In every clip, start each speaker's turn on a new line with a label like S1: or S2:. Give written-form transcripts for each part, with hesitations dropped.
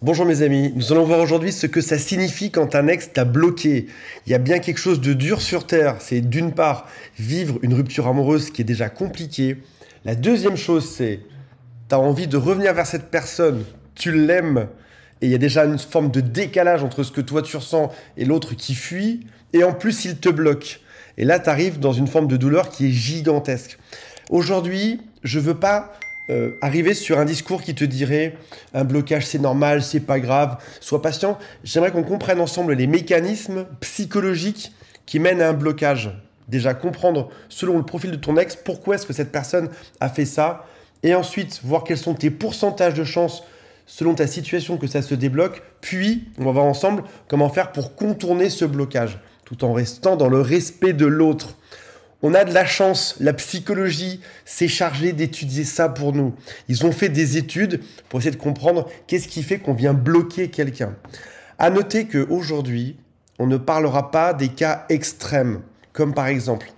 S1: Bonjour mes amis, nous allons voir aujourd'hui ce que ça signifie quand un ex t'a bloqué. Il y a bien quelque chose de dur sur Terre, c'est d'une part vivre une rupture amoureuse qui est déjà compliquée. La deuxième chose c'est, t'as envie de revenir vers cette personne, tu l'aimes, et il y a déjà une forme de décalage entre ce que toi tu ressens et l'autre qui fuit, et en plus il te bloque. Et là t'arrives dans une forme de douleur qui est gigantesque. Aujourd'hui, je veux pas arriver sur un discours qui te dirait un blocage c'est normal, c'est pas grave, sois patient. J'aimerais qu'on comprenne ensemble les mécanismes psychologiques qui mènent à un blocage. Déjà comprendre selon le profil de ton ex pourquoi est-ce que cette personne a fait ça, et ensuite voir quels sont tes pourcentages de chances selon ta situation que ça se débloque, puis on va voir ensemble comment faire pour contourner ce blocage tout en restant dans le respect de l'autre. On a de la chance, la psychologie s'est chargée d'étudier ça pour nous. Ils ont fait des études pour essayer de comprendre qu'est-ce qui fait qu'on vient bloquer quelqu'un. À noter qu'aujourd'hui, on ne parlera pas des cas extrêmes, comme par exemple,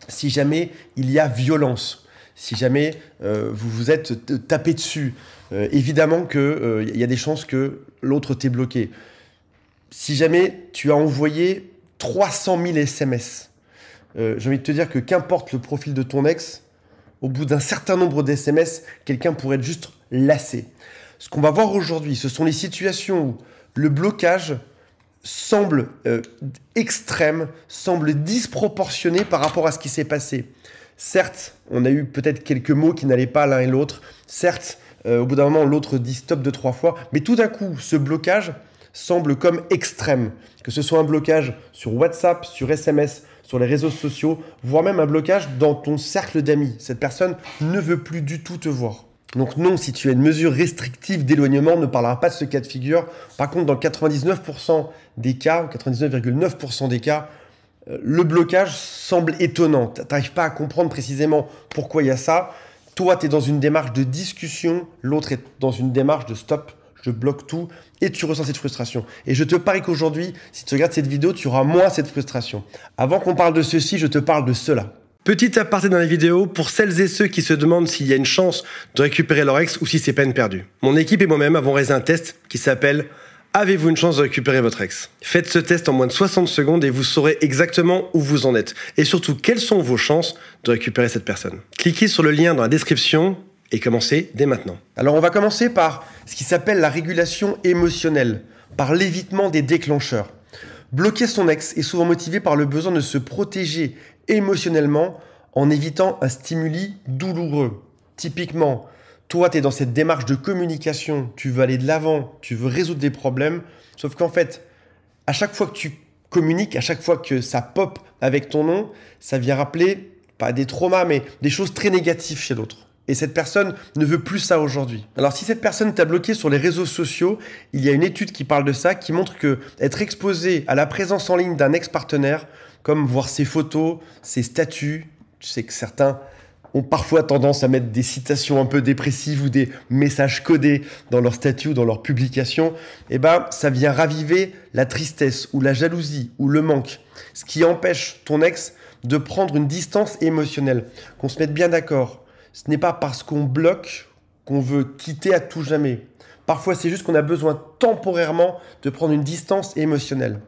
S1: si jamais il y a violence, si jamais vous vous êtes tapé dessus, évidemment qu'il y a des chances que l'autre t'ait bloqué. Si jamais tu as envoyé 300 000 SMS, j'ai envie de te dire que qu'importe le profil de ton ex, au bout d'un certain nombre d'SMS, quelqu'un pourrait être juste lassé. Ce qu'on va voir aujourd'hui, ce sont les situations où le blocage semble extrême, semble disproportionné par rapport à ce qui s'est passé. Certes, on a eu peut-être quelques mots qui n'allaient pas l'un et l'autre. Certes, au bout d'un moment, l'autre dit stop 2-3 fois. Mais tout d'un coup, ce blocage semble comme extrême. Que ce soit un blocage sur WhatsApp, sur SMS, sur les réseaux sociaux, voire même un blocage dans ton cercle d'amis. Cette personne ne veut plus du tout te voir. Donc non, si tu as une mesure restrictive d'éloignement, on ne parlera pas de ce cas de figure. Par contre, dans 99% des cas, 99,9% des cas, le blocage semble étonnant. Tu n'arrives pas à comprendre précisément pourquoi il y a ça. Toi, tu es dans une démarche de discussion, l'autre est dans une démarche de stop, je bloque tout, et tu ressens cette frustration. Et je te parie qu'aujourd'hui, si tu regardes cette vidéo, tu auras moins cette frustration. Avant qu'on parle de ceci, je te parle de cela. Petit aparté dans la vidéo, pour celles et ceux qui se demandent s'il y a une chance de récupérer leur ex ou si c'est peine perdue. Mon équipe et moi-même avons réalisé un test qui s'appelle « Avez-vous une chance de récupérer votre ex ?» Faites ce test en moins de 60 secondes et vous saurez exactement où vous en êtes. Et surtout, quelles sont vos chances de récupérer cette personne. Cliquez sur le lien dans la description et commencez dès maintenant. Alors on va commencer par ce qui s'appelle la régulation émotionnelle, par l'évitement des déclencheurs. Bloquer son ex est souvent motivé par le besoin de se protéger émotionnellement en évitant un stimuli douloureux. Typiquement, toi tu es dans cette démarche de communication, tu veux aller de l'avant, tu veux résoudre des problèmes, sauf qu'en fait, à chaque fois que tu communiques, à chaque fois que ça pop avec ton nom, ça vient rappeler, pas des traumas, mais des choses très négatives chez l'autre. Et cette personne ne veut plus ça aujourd'hui. Alors si cette personne t'a bloqué sur les réseaux sociaux, il y a une étude qui parle de ça, qui montre que être exposé à la présence en ligne d'un ex-partenaire, comme voir ses photos, ses statuts, tu sais que certains ont parfois tendance à mettre des citations un peu dépressives ou des messages codés dans leurs statuts ou dans leurs publications, eh ben, ça vient raviver la tristesse ou la jalousie ou le manque, ce qui empêche ton ex de prendre une distance émotionnelle. Qu'on se mette bien d'accord. Ce n'est pas parce qu'on bloque qu'on veut quitter à tout jamais. Parfois, c'est juste qu'on a besoin temporairement de prendre une distance émotionnelle.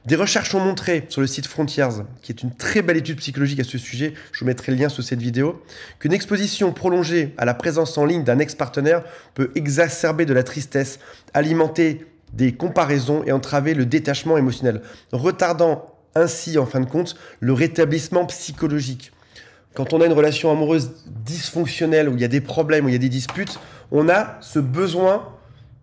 S1: Des recherches ont montré sur le site Frontiers, qui est une très belle étude psychologique à ce sujet, je vous mettrai le lien sous cette vidéo, qu'une exposition prolongée à la présence en ligne d'un ex-partenaire peut exacerber de la tristesse, alimenter des comparaisons et entraver le détachement émotionnel, retardant ainsi, en fin de compte, le rétablissement psychologique. Quand on a une relation amoureuse dysfonctionnelle, où il y a des problèmes, où il y a des disputes, on a ce besoin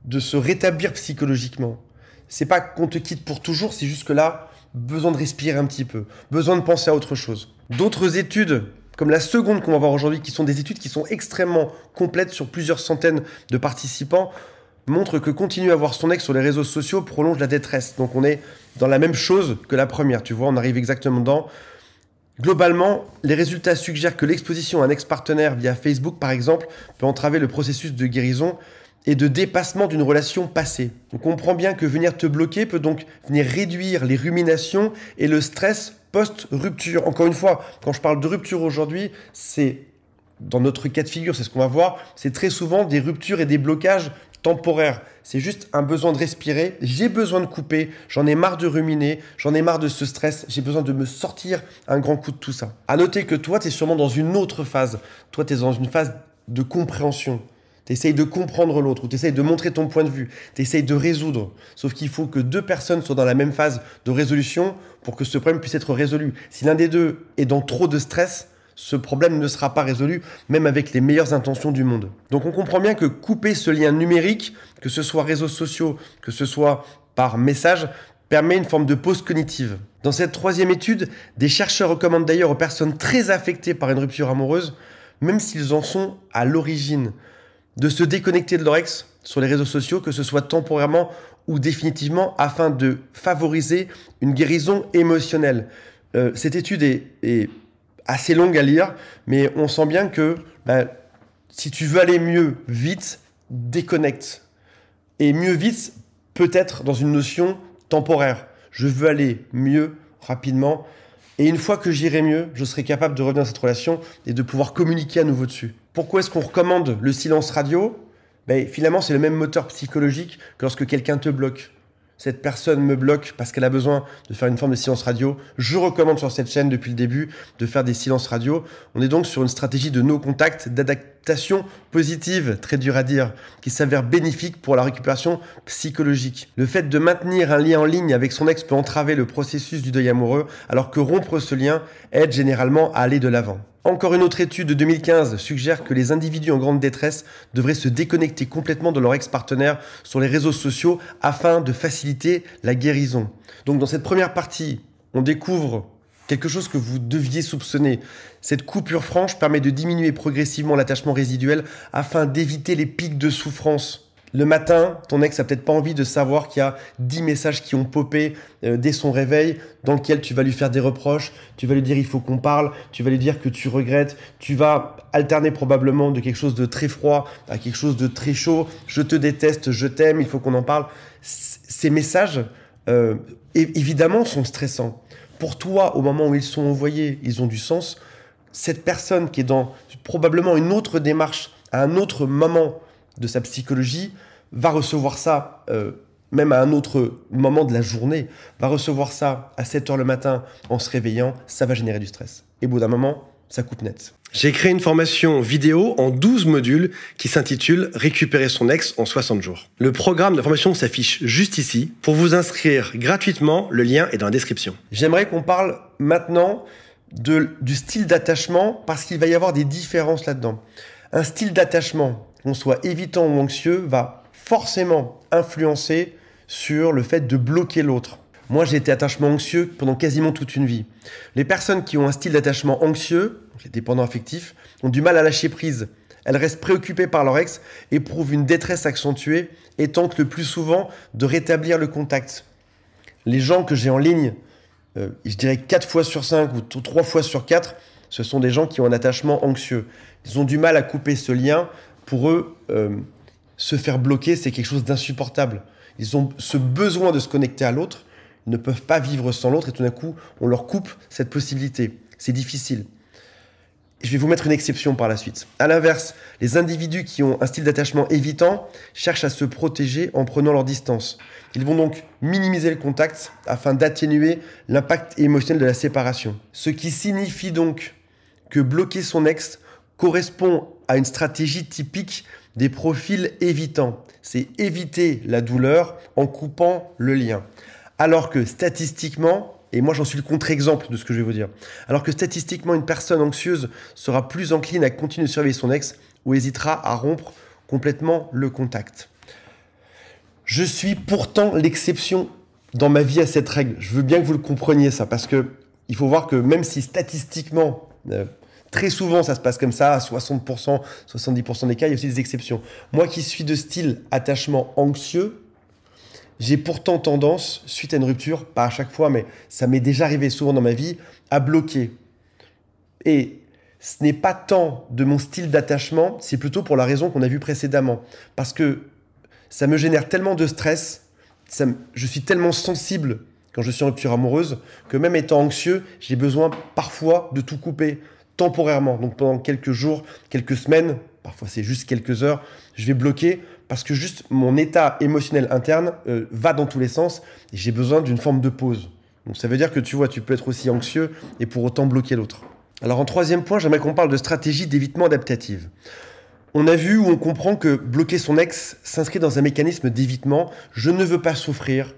S1: de se rétablir psychologiquement. C'est pas qu'on te quitte pour toujours, c'est juste que là, besoin de respirer un petit peu, besoin de penser à autre chose. D'autres études, comme la seconde qu'on va voir aujourd'hui, qui sont des études qui sont extrêmement complètes sur plusieurs centaines de participants, montrent que continuer à voir son ex sur les réseaux sociaux prolonge la détresse. Donc on est dans la même chose que la première, tu vois, on arrive exactement dans... Globalement, les résultats suggèrent que l'exposition à un ex-partenaire via Facebook, par exemple, peut entraver le processus de guérison et de dépassement d'une relation passée. On comprend bien que venir te bloquer peut donc venir réduire les ruminations et le stress post-rupture. Encore une fois, quand je parle de rupture aujourd'hui, c'est, dans notre cas de figure, c'est ce qu'on va voir, c'est très souvent des ruptures et des blocages temporaire, c'est juste un besoin de respirer, j'ai besoin de couper, j'en ai marre de ruminer, j'en ai marre de ce stress, j'ai besoin de me sortir un grand coup de tout ça. À noter que toi, tu es sûrement dans une autre phase. Toi, tu es dans une phase de compréhension. Tu essayes de comprendre l'autre, ou tu essayes de montrer ton point de vue, tu essayes de résoudre. Sauf qu'il faut que deux personnes soient dans la même phase de résolution pour que ce problème puisse être résolu. Si l'un des deux est dans trop de stress, ce problème ne sera pas résolu, même avec les meilleures intentions du monde. Donc on comprend bien que couper ce lien numérique, que ce soit réseaux sociaux, que ce soit par message, permet une forme de pause cognitive. Dans cette troisième étude, des chercheurs recommandent d'ailleurs aux personnes très affectées par une rupture amoureuse, même s'ils en sont à l'origine, de se déconnecter de leur ex sur les réseaux sociaux, que ce soit temporairement ou définitivement, afin de favoriser une guérison émotionnelle. Cette étude est assez longue à lire, mais on sent bien que si tu veux aller mieux vite, déconnecte. Et mieux vite, peut-être dans une notion temporaire. Je veux aller mieux rapidement. Et une fois que j'irai mieux, je serai capable de revenir dans cette relation et de pouvoir communiquer à nouveau dessus. Pourquoi est-ce qu'on recommande le silence radio ? Finalement, c'est le même moteur psychologique que lorsque quelqu'un te bloque. Cette personne me bloque parce qu'elle a besoin de faire une forme de silence radio. Je recommande sur cette chaîne depuis le début de faire des silences radio. On est donc sur une stratégie de no contact, d'adaptation positive, très dur à dire, qui s'avère bénéfique pour la récupération psychologique. Le fait de maintenir un lien en ligne avec son ex peut entraver le processus du deuil amoureux, alors que rompre ce lien aide généralement à aller de l'avant. Encore une autre étude de 2015 suggère que les individus en grande détresse devraient se déconnecter complètement de leur ex-partenaire sur les réseaux sociaux afin de faciliter la guérison. Donc dans cette première partie, on découvre quelque chose que vous deviez soupçonner. Cette coupure franche permet de diminuer progressivement l'attachement résiduel afin d'éviter les pics de souffrance. Le matin, ton ex n'a peut-être pas envie de savoir qu'il y a 10 messages qui ont popé dès son réveil, dans lequel tu vas lui faire des reproches, tu vas lui dire il faut qu'on parle, tu vas lui dire que tu regrettes, tu vas alterner probablement de quelque chose de très froid à quelque chose de très chaud, je te déteste, je t'aime, il faut qu'on en parle. Ces messages, évidemment, sont stressants. Pour toi, au moment où ils sont envoyés, ils ont du sens. Cette personne qui est dans probablement une autre démarche, à un autre moment de sa psychologie, va recevoir ça même à un autre moment de la journée, va recevoir ça à 7 h le matin en se réveillant, ça va générer du stress. Et au bout d'un moment, ça coupe net. J'ai créé une formation vidéo en 12 modules qui s'intitule « Récupérer son ex en 60 jours ». Le programme de formation s'affiche juste ici. Pour vous inscrire gratuitement, le lien est dans la description. J'aimerais qu'on parle maintenant du style d'attachement parce qu'il va y avoir des différences là-dedans. Un style d'attachement, qu'on soit évitant ou anxieux, va forcément influencer sur le fait de bloquer l'autre. Moi, j'ai été attachement anxieux pendant quasiment toute une vie. Les personnes qui ont un style d'attachement anxieux, les dépendants affectifs, ont du mal à lâcher prise. Elles restent préoccupées par leur ex, éprouvent une détresse accentuée et tentent le plus souvent de rétablir le contact. Les gens que j'ai en ligne, je dirais 4 fois sur 5 ou 3 fois sur 4, ce sont des gens qui ont un attachement anxieux. Ils ont du mal à couper ce lien. Pour eux, se faire bloquer, c'est quelque chose d'insupportable. Ils ont ce besoin de se connecter à l'autre, ils ne peuvent pas vivre sans l'autre et tout d'un coup, on leur coupe cette possibilité. C'est difficile. Je vais vous mettre une exception par la suite. À l'inverse, les individus qui ont un style d'attachement évitant cherchent à se protéger en prenant leur distance. Ils vont donc minimiser le contact afin d'atténuer l'impact émotionnel de la séparation. Ce qui signifie donc que bloquer son ex correspond à une stratégie typique des profils évitants. C'est éviter la douleur en coupant le lien. Alors que statistiquement, et moi j'en suis le contre-exemple de ce que je vais vous dire, alors que statistiquement une personne anxieuse sera plus encline à continuer de surveiller son ex ou hésitera à rompre complètement le contact. Je suis pourtant l'exception dans ma vie à cette règle. Je veux bien que vous le compreniez ça, parce que il faut voir que même si statistiquement, très souvent ça se passe comme ça, à 60%, 70% des cas, il y a aussi des exceptions. Moi qui suis de style attachement anxieux, j'ai pourtant tendance, suite à une rupture, pas à chaque fois, mais ça m'est déjà arrivé souvent dans ma vie, à bloquer. Et ce n'est pas tant de mon style d'attachement, c'est plutôt pour la raison qu'on a vue précédemment. Parce que ça me génère tellement de stress, je suis tellement sensible quand je suis en rupture amoureuse, que même étant anxieux, j'ai besoin parfois de tout couper temporairement. Donc pendant quelques jours, quelques semaines, parfois c'est juste quelques heures, je vais bloquer parce que juste mon état émotionnel interne va dans tous les sens et j'ai besoin d'une forme de pause. Donc ça veut dire que tu vois, tu peux être aussi anxieux et pour autant bloquer l'autre. Alors en troisième point, j'aimerais qu'on parle de stratégie d'évitement adaptative. On a vu ou on comprend que bloquer son ex s'inscrit dans un mécanisme d'évitement. Je ne veux pas souffrir,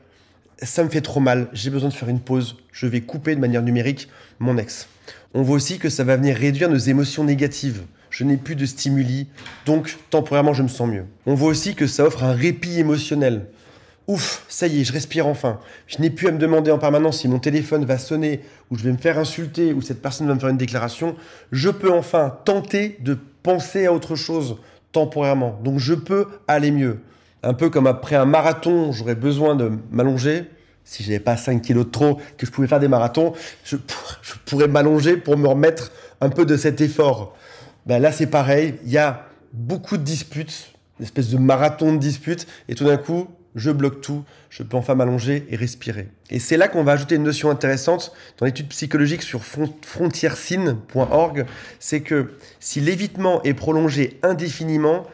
S1: ça me fait trop mal, j'ai besoin de faire une pause, je vais couper de manière numérique mon ex. On voit aussi que ça va venir réduire nos émotions négatives. Je n'ai plus de stimuli, donc temporairement je me sens mieux. On voit aussi que ça offre un répit émotionnel. Ouf, ça y est, je respire enfin. Je n'ai plus à me demander en permanence si mon téléphone va sonner, ou je vais me faire insulter, ou cette personne va me faire une déclaration. Je peux enfin tenter de penser à autre chose temporairement. Donc je peux aller mieux. Un peu comme après un marathon, j'aurais besoin de m'allonger. Si je n'avais pas 5 kilos de trop, que je pouvais faire des marathons, je pourrais m'allonger pour me remettre un peu de cet effort. Ben là, c'est pareil. Il y a beaucoup de disputes, une espèce de marathon de disputes, et tout d'un coup, je bloque tout, je peux enfin m'allonger et respirer. Et c'est là qu'on va ajouter une notion intéressante dans l'étude psychologique sur frontiersyn.org, c'est que si l'évitement est prolongé indéfiniment,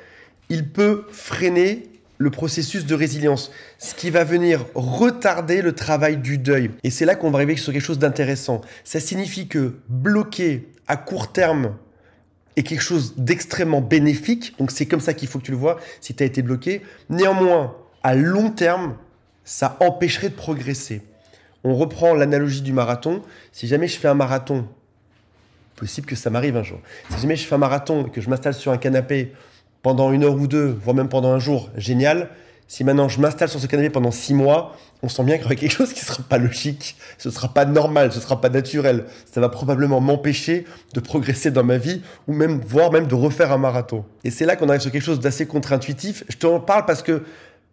S1: il peut freiner le processus de résilience, ce qui va venir retarder le travail du deuil. Et c'est là qu'on va arriver sur quelque chose d'intéressant. Ça signifie que bloquer à court terme est quelque chose d'extrêmement bénéfique, donc c'est comme ça qu'il faut que tu le vois si tu as été bloqué. Néanmoins, à long terme, ça empêcherait de progresser. On reprend l'analogie du marathon. Si jamais je fais un marathon, possible que ça m'arrive un jour, si jamais je fais un marathon et que je m'installe sur un canapé pendant 1 heure ou 2, voire même pendant un jour, génial. Si maintenant je m'installe sur ce canapé pendant 6 mois, on sent bien qu'il y aura quelque chose qui ne sera pas logique, ce ne sera pas normal, ce ne sera pas naturel. Ça va probablement m'empêcher de progresser dans ma vie ou même, voire même de refaire un marathon. Et c'est là qu'on arrive sur quelque chose d'assez contre-intuitif. Je t'en parle parce que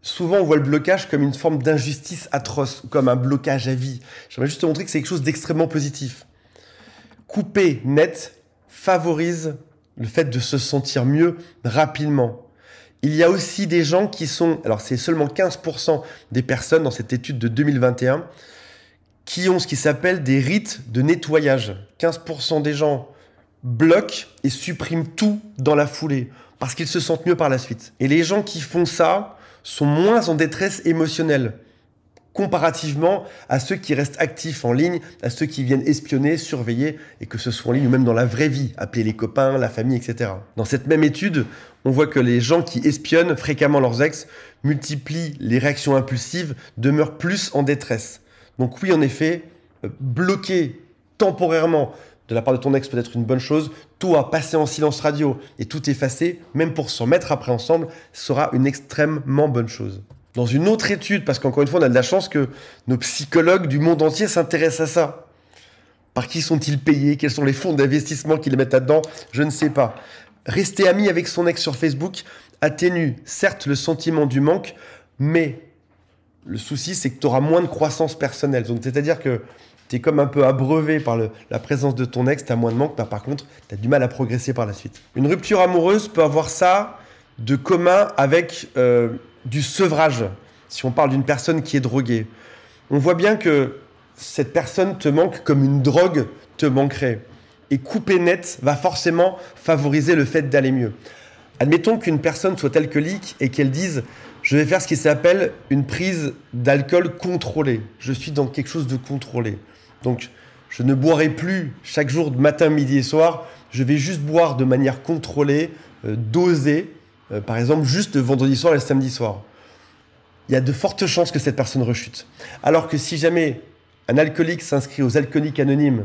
S1: souvent, on voit le blocage comme une forme d'injustice atroce, comme un blocage à vie. J'aimerais juste te montrer que c'est quelque chose d'extrêmement positif. Couper net favorise le fait de se sentir mieux rapidement. Il y a aussi des gens qui sont, alors c'est seulement 15% des personnes dans cette étude de 2021, qui ont ce qui s'appelle des rites de nettoyage. 15% des gens bloquent et suppriment tout dans la foulée, parce qu'ils se sentent mieux par la suite. Et les gens qui font ça sont moins en détresse émotionnelle, comparativement à ceux qui restent actifs en ligne, à ceux qui viennent espionner, surveiller, et que ce soit en ligne ou même dans la vraie vie, appeler les copains, la famille, etc. Dans cette même étude, on voit que les gens qui espionnent fréquemment leurs ex multiplient les réactions impulsives, demeurent plus en détresse. Donc oui, en effet, bloquer temporairement de la part de ton ex peut être une bonne chose, tout à passer en silence radio et tout effacer, même pour s'en mettre après ensemble, sera une extrêmement bonne chose. Dans une autre étude, parce qu'encore une fois, on a de la chance que nos psychologues du monde entier s'intéressent à ça. Par qui sont-ils payés? Quels sont les fonds d'investissement qu'ils mettent là-dedans? Je ne sais pas. Rester ami avec son ex sur Facebook atténue certes le sentiment du manque, mais le souci, c'est que tu auras moins de croissance personnelle. Donc, c'est-à-dire que tu es comme un peu abreuvé par la présence de ton ex, tu as moins de manque, mais par contre, tu as du mal à progresser par la suite. Une rupture amoureuse peut avoir ça de commun avec du sevrage, si on parle d'une personne qui est droguée. On voit bien que cette personne te manque comme une drogue te manquerait. Et couper net va forcément favoriser le fait d'aller mieux. Admettons qu'une personne soit alcoolique et qu'elle dise « je vais faire ce qui s'appelle une prise d'alcool contrôlée. Je suis dans quelque chose de contrôlé. Donc, je ne boirai plus chaque jour, matin, midi et soir. Je vais juste boire de manière contrôlée, dosée. Par exemple, juste le vendredi soir et le samedi soir. » Il y a de fortes chances que cette personne rechute. Alors que si jamais un alcoolique s'inscrit aux alcooliques anonymes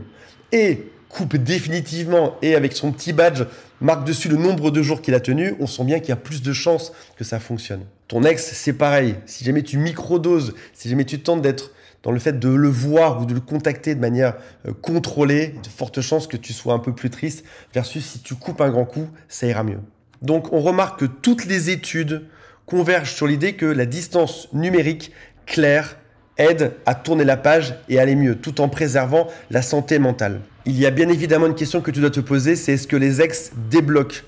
S1: et coupe définitivement et avec son petit badge marque dessus le nombre de jours qu'il a tenu, on sent bien qu'il y a plus de chances que ça fonctionne. Ton ex, c'est pareil. Si jamais tu microdoses, si jamais tu tentes d'être dans le fait de le voir ou de le contacter de manière contrôlée, de fortes chances que tu sois un peu plus triste versus si tu coupes un grand coup, ça ira mieux. Donc on remarque que toutes les études convergent sur l'idée que la distance numérique claire aide à tourner la page et aller mieux, tout en préservant la santé mentale. Il y a bien évidemment une question que tu dois te poser, c'est est-ce que les ex débloquent?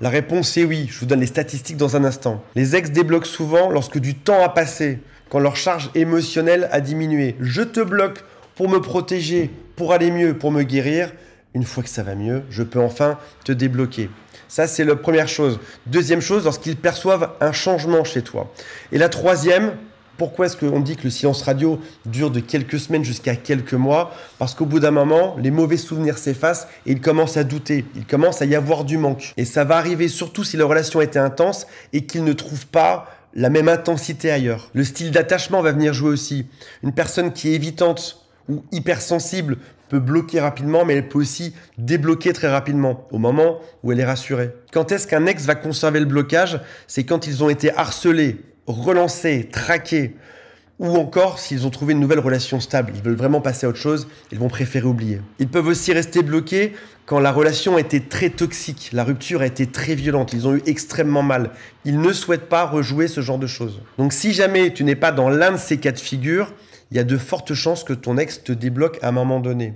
S1: La réponse est oui, je vous donne les statistiques dans un instant. Les ex débloquent souvent lorsque du temps a passé, quand leur charge émotionnelle a diminué. Je te bloque pour me protéger, pour aller mieux, pour me guérir. Une fois que ça va mieux, je peux enfin te débloquer. Ça, c'est la première chose. Deuxième chose, lorsqu'ils perçoivent un changement chez toi. Et la troisième, pourquoi est-ce qu'on dit que le silence radio dure de quelques semaines jusqu'à quelques mois? Parce qu'au bout d'un moment, les mauvais souvenirs s'effacent et ils commencent à douter. Il commence à y avoir du manque. Et ça va arriver surtout si la relation était intense et qu'ils ne trouvent pas la même intensité ailleurs. Le style d'attachement va venir jouer aussi. Une personne qui est évitante ou hypersensible peut bloquer rapidement, mais elle peut aussi débloquer très rapidement au moment où elle est rassurée. Quand est-ce qu'un ex va conserver le blocage? C'est quand ils ont été harcelés, relancés, traqués, ou encore s'ils ont trouvé une nouvelle relation stable. Ils veulent vraiment passer à autre chose, ils vont préférer oublier. Ils peuvent aussi rester bloqués quand la relation a été très toxique, la rupture a été très violente, ils ont eu extrêmement mal. Ils ne souhaitent pas rejouer ce genre de choses. Donc si jamais tu n'es pas dans l'un de ces cas de figure, il y a de fortes chances que ton ex te débloque à un moment donné.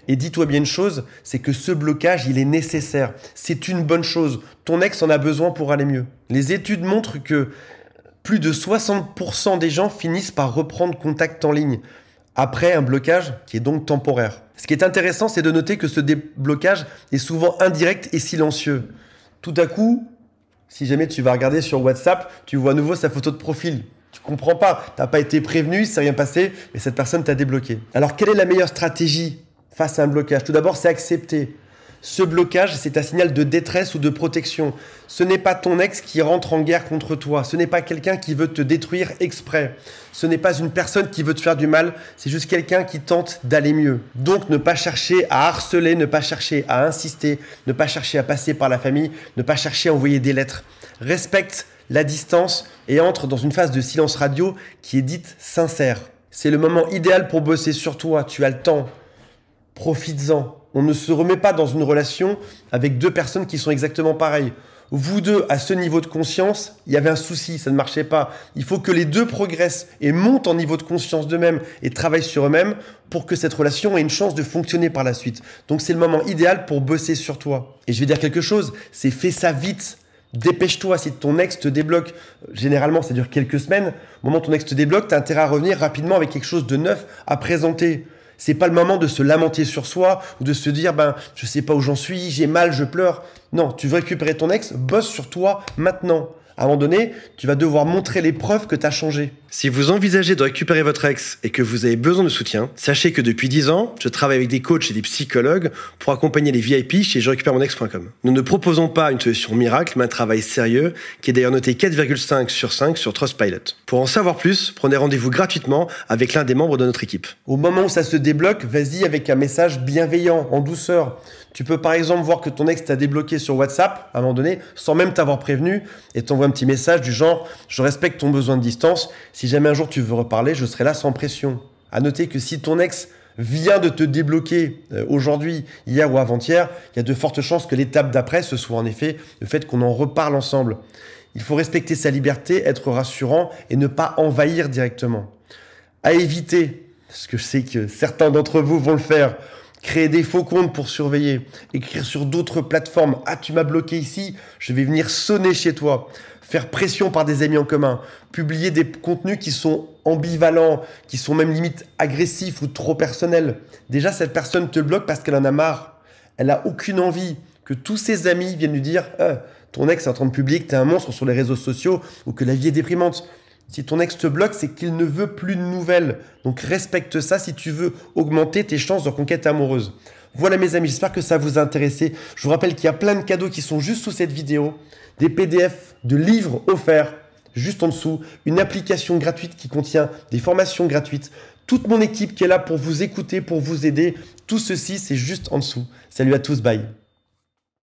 S1: Et dis-toi bien une chose, c'est que ce blocage, il est nécessaire. C'est une bonne chose. Ton ex en a besoin pour aller mieux. Les études montrent que plus de 60% des gens finissent par reprendre contact en ligne après un blocage qui est donc temporaire. Ce qui est intéressant, c'est de noter que ce déblocage est souvent indirect et silencieux. Tout à coup, si jamais tu vas regarder sur WhatsApp, tu vois à nouveau sa photo de profil. Tu comprends pas, tu n'as pas été prévenu, il s'est rien passé, mais cette personne t'a débloqué. Alors, quelle est la meilleure stratégie face à un blocage? Tout d'abord, c'est accepter. Ce blocage, c'est un signal de détresse ou de protection. Ce n'est pas ton ex qui rentre en guerre contre toi. Ce n'est pas quelqu'un qui veut te détruire exprès. Ce n'est pas une personne qui veut te faire du mal. C'est juste quelqu'un qui tente d'aller mieux. Donc, ne pas chercher à harceler, ne pas chercher à insister, ne pas chercher à passer par la famille, ne pas chercher à envoyer des lettres. Respecte la distance et entre dans une phase de silence radio qui est dite sincère. C'est le moment idéal pour bosser sur toi. Tu as le temps. Profites-en. On ne se remet pas dans une relation avec deux personnes qui sont exactement pareilles. Vous deux, à ce niveau de conscience, il y avait un souci, ça ne marchait pas. Il faut que les deux progressent et montent en niveau de conscience d'eux-mêmes et travaillent sur eux-mêmes pour que cette relation ait une chance de fonctionner par la suite. Donc c'est le moment idéal pour bosser sur toi. Et je vais dire quelque chose, c'est fais ça vite. Dépêche-toi, si ton ex te débloque, généralement ça dure quelques semaines, au moment où ton ex te débloque, tu as intérêt à revenir rapidement avec quelque chose de neuf à présenter. C'est pas le moment de se lamenter sur soi ou de se dire je sais pas où j'en suis, j'ai mal, je pleure. Non, tu veux récupérer ton ex, bosse sur toi maintenant. À un moment donné, tu vas devoir montrer les preuves que tu as changé. Si vous envisagez de récupérer votre ex et que vous avez besoin de soutien, sachez que depuis 10 ans, je travaille avec des coachs et des psychologues pour accompagner les VIP chez jerécupéremonex.com. Nous ne proposons pas une solution miracle, mais un travail sérieux qui est d'ailleurs noté 4,5 sur 5 sur Trustpilot. Pour en savoir plus, prenez rendez-vous gratuitement avec l'un des membres de notre équipe. Au moment où ça se débloque, vas-y avec un message bienveillant, en douceur. Tu peux par exemple voir que ton ex t'a débloqué sur WhatsApp à un moment donné, sans même t'avoir prévenu, et t'envoie un petit message du genre « Je respecte ton besoin de distance, si jamais un jour tu veux reparler, je serai là sans pression ». À noter que si ton ex vient de te débloquer aujourd'hui, hier ou avant-hier, il y a de fortes chances que l'étape d'après, ce soit en effet le fait qu'on en reparle ensemble. Il faut respecter sa liberté, être rassurant et ne pas envahir directement. À éviter, parce que je sais que certains d'entre vous vont le faire, créer des faux comptes pour surveiller, écrire sur d'autres plateformes « Ah, tu m'as bloqué ici, je vais venir sonner chez toi », faire pression par des amis en commun, publier des contenus qui sont ambivalents, qui sont même limite agressifs ou trop personnels. Déjà, cette personne te bloque parce qu'elle en a marre. Elle n'a aucune envie que tous ses amis viennent lui dire « Ton ex est en train de publier que tu es un monstre sur les réseaux sociaux ou que la vie est déprimante ». Si ton ex te bloque, c'est qu'il ne veut plus de nouvelles. Donc respecte ça si tu veux augmenter tes chances de conquête amoureuse. Voilà mes amis, j'espère que ça vous a intéressé. Je vous rappelle qu'il y a plein de cadeaux qui sont juste sous cette vidéo. Des PDF de livres offerts juste en dessous. Une application gratuite qui contient des formations gratuites. Toute mon équipe qui est là pour vous écouter, pour vous aider. Tout ceci, c'est juste en dessous. Salut à tous, bye.